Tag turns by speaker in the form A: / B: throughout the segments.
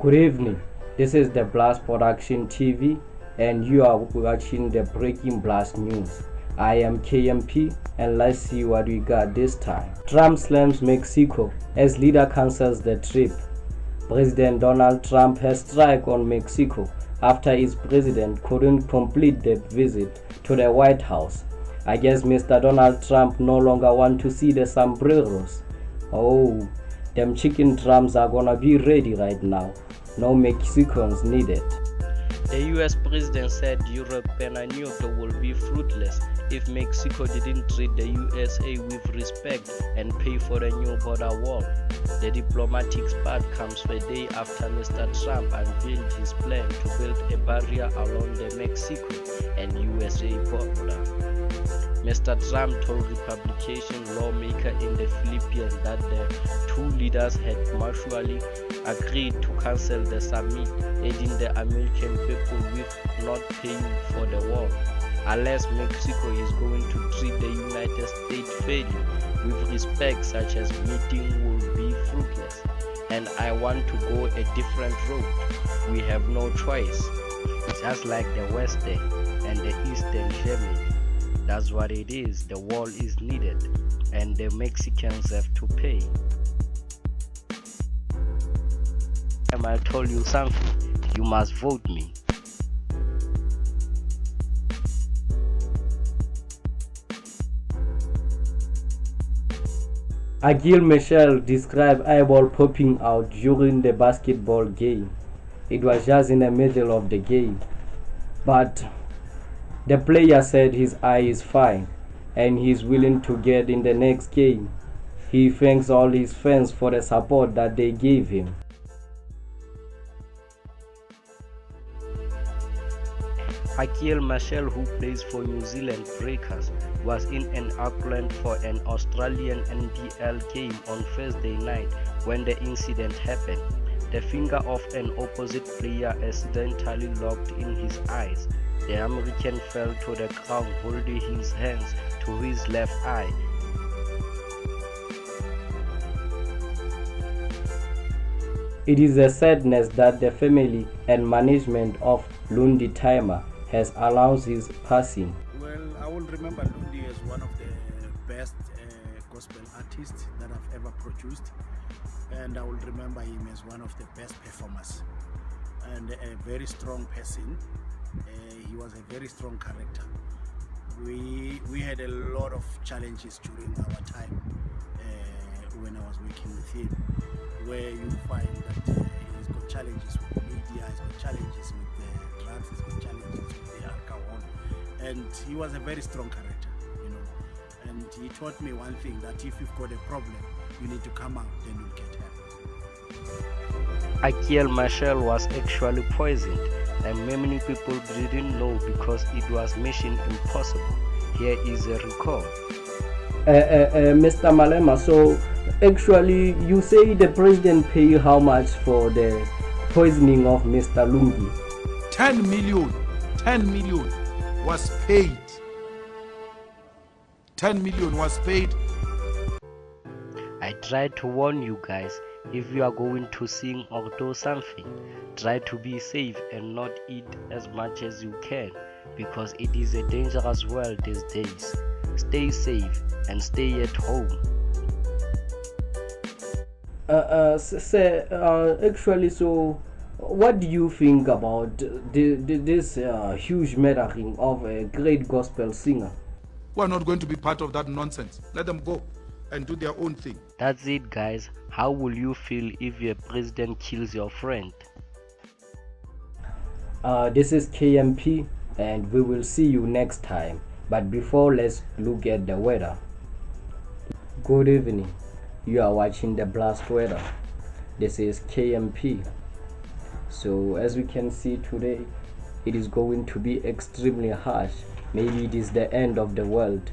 A: Good evening. This is the Blast Production TV and you are watching the Breaking Blast News. I am KMP and let's see what we got this time. Trump slams Mexico as leader cancels the trip. President Donald Trump has struck on Mexico after his president couldn't complete the visit to the White House. I guess Mr. Donald Trump no longer want to see the sombreros. Oh, them chicken drums are gonna be ready right now. No Mexicans needed.
B: The US president said Europe and New York will be fruitless if Mexico didn't treat the USA with respect and pay for the new border wall. The diplomatic spat comes a day after Mr. Trump unveiled his plan to build a barrier along the Mexico and USA border. Mr. Trump told Republican lawmakers in the Philippines that the two leaders had mutually agreed to cancel the summit, aiding the American people with not paying for the wall, unless Mexico is going to treat the United States fairly with respect, such as meeting will be fruitless. And I want to go a different route. We have no choice. Just like the Western and the Eastern Germany. That's what it is. The wall is needed and the Mexicans have to pay. I told you something, you must vote me.
A: Akil Marshell described eyeball popping out during the basketball game. It was just in the middle of the game. But the player said his eye is fine and he's willing to get in the next game. He thanks all his fans for the support that they gave him.
B: Akil Marshell, who plays for New Zealand Breakers, was in an Auckland for an Australian NBL game on Thursday night when the incident happened. The finger of an opposite player accidentally locked in his eyes. The American fell to the ground holding his hands to his left eye.
A: It is a sadness that the family and management of Lundi Tymara has announced his passing.
C: Well, I will remember Lundi as one of the best gospel artists that I've ever produced, and I will remember him as one of the best performers and a very strong person. He was a very strong character. We had a lot of challenges during our time when I was working with him, where you find that he's got challenges with media, he's got challenges with the drugs, he's got challenges with the alcohol, and he was a very strong character, you know. And he taught me one thing, that if you've got a problem, you need to come out, then you'll get help.
B: Akil Marshell was actually poisoned, and many people didn't know because it was mission impossible. Here is a record.
A: Mr. Malema, so actually you say the president paid how much for the poisoning of Mr. Lungi?
C: 10 million was paid. 10 million was paid.
B: I tried to warn you guys, if you are going to sing or do something, try to be safe and not eat as much as you can, because it is a dangerous world these days. Stay safe and stay at home.
A: Actually, so what do you think about this huge murdering of a great gospel singer?
C: We're not going to be part of that nonsense. Let them go and do their own thing.
B: That's it, guys. How will you feel if your president kills your friend?
A: This is KMP and we will see you next time. But before, let's look at the weather. Good evening. You are watching the Blast Weather. This is KMP. So as we can see today, it is going to be extremely harsh. Maybe it is the end of the world.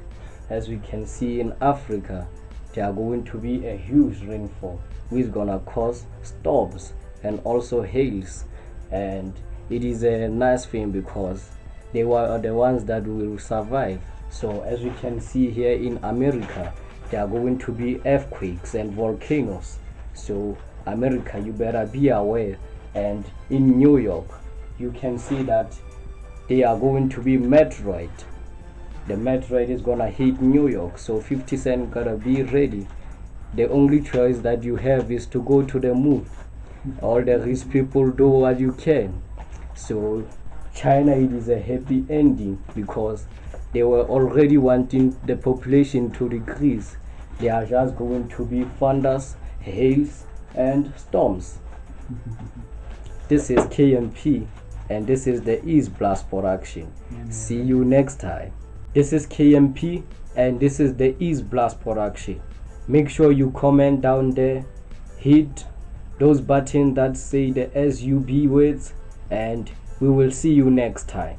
A: As we can see in Africa, there are going to be a huge rainfall, which is gonna cause storms and also hails. And it is a nice thing because they were the ones that will survive. So as we can see here in America, there are going to be earthquakes and volcanoes. So America, you better be aware And in New York, you can see that they are going to be Metroid. The Metroid is gonna hit New York, so 50 Cent gotta be ready. The only choice that you have is to go to the moon. All the rich people do what you can. So China, it is a happy ending because they were already wanting the population to decrease. They are just going to be thunders, hails, and storms. This is KMP, and this is the East Blast production. See you next time. This is KMP, and this is the East Blast production. Make sure you comment down there, hit those buttons that say the SUB words, and we will see you next time.